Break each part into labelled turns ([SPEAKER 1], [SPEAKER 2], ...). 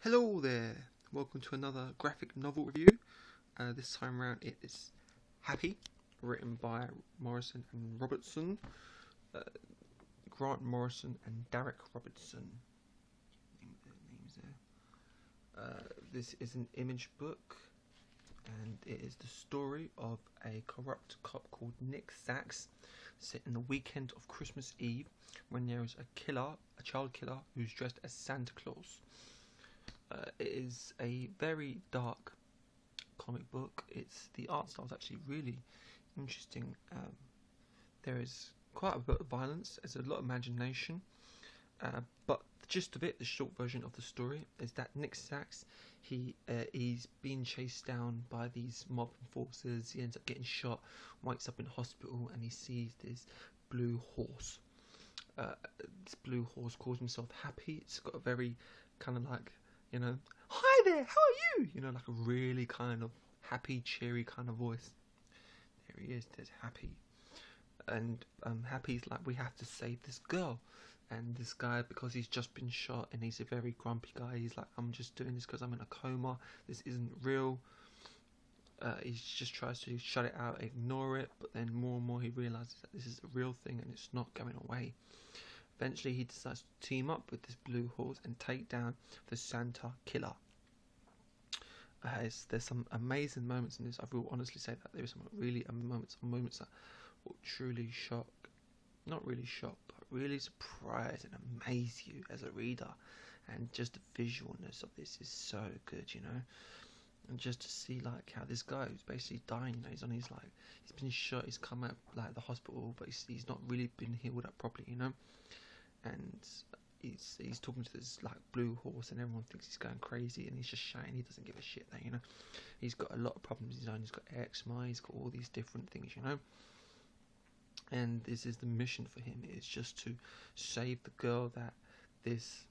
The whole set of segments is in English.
[SPEAKER 1] Hello there, welcome to another graphic novel review. This time around it is Happy, written by Morrison and Robertson. Grant Morrison and Derrick Robertson. Names there. This is an image book, and it is the story of a corrupt cop called Nick Sachs, set in the weekend of Christmas Eve, when there is a child killer who's dressed as Santa Claus. It is a very dark comic book. The art style is actually really interesting. There is quite a bit of violence. There's a lot of imagination. But the gist of it, the short version of the story, is that Nick Sachs, he's being chased down by these mob enforcers. He ends up getting shot, wakes up in hospital, and he sees this blue horse. This blue horse calls himself Happy. It's got a very kind of like, hi there, how are you? Like a really kind of happy, cheery kind of voice. There he is, there's Happy. And Happy's like, we have to save this girl. And this guy, because he's just been shot and he's a very grumpy guy, he's like, I'm just doing this because I'm in a coma. This isn't real. He just tries to shut it out, ignore it. But then more and more he realizes that this is a real thing and it's not going away. Eventually he decides to team up with this blue horse and take down the Santa killer. There's some amazing moments in this. I will honestly say that there's some really moments that will truly shock, not really shock, but really surprise and amaze you as a reader. And just the visualness of this is so good, and just to see like how this guy who's basically dying, he's on his he's been shot, he's come out the hospital, but he's not really been healed up properly, and he's talking to this blue horse, and everyone thinks he's going crazy, and he's just shouting. He doesn't give a shit there, He's got a lot of problems of his own. He's got eczema, he's got all these different things, and this is the mission for him. It's just to save the girl that this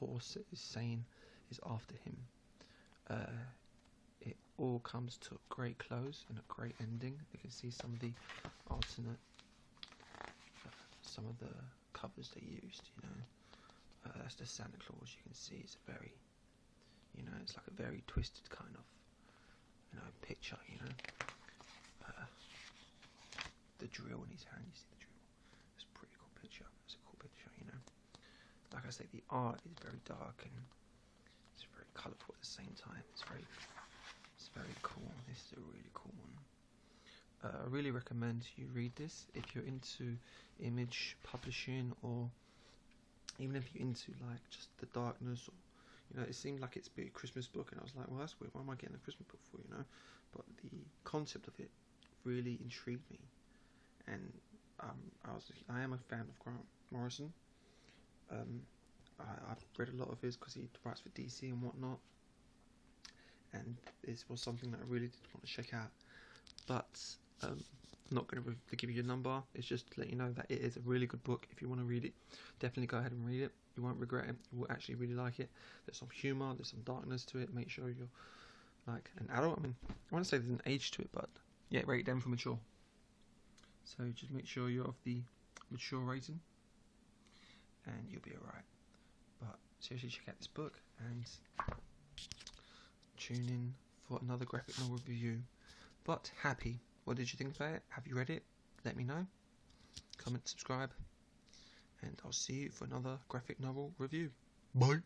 [SPEAKER 1] horse is saying is after him. It all comes to a great close and a great ending. You can see some of the alternate, some of the covers they used, that's the Santa Claus. You can see it's a very, it's like a very twisted kind of, picture, the drill in his hand, you see the drill. It's a pretty cool picture. It's a cool picture, Like I say, the art is very dark and it's very colourful at the same time. It's very cool. This is a really cool one. I really recommend you read this if you're into image publishing, or even if you're into just the darkness, or it seemed like it's a Christmas book, and I was like, well, that's weird. Why am I getting a Christmas book for? But the concept of it really intrigued me, and I am a fan of Grant Morrison. I've read a lot of his because he writes for DC and whatnot, and this was something that I really did want to check out. But I'm not going to give you a number. It's just to let you know that it is a really good book. If you want to read it, definitely go ahead and read it. You won't regret it. You will actually really like it. There's some humour, there's some darkness to it. Make sure you're like an adult. I want to say there's an age to it, but yeah, rate it down for mature. So just make sure you're of the mature rating, and you'll be alright. But seriously, check out this book and tune in for another graphic novel review. But Happy, what did you think about it? Have you read it? Let me know. Comment, subscribe, and I'll see you for another graphic novel review. Bye.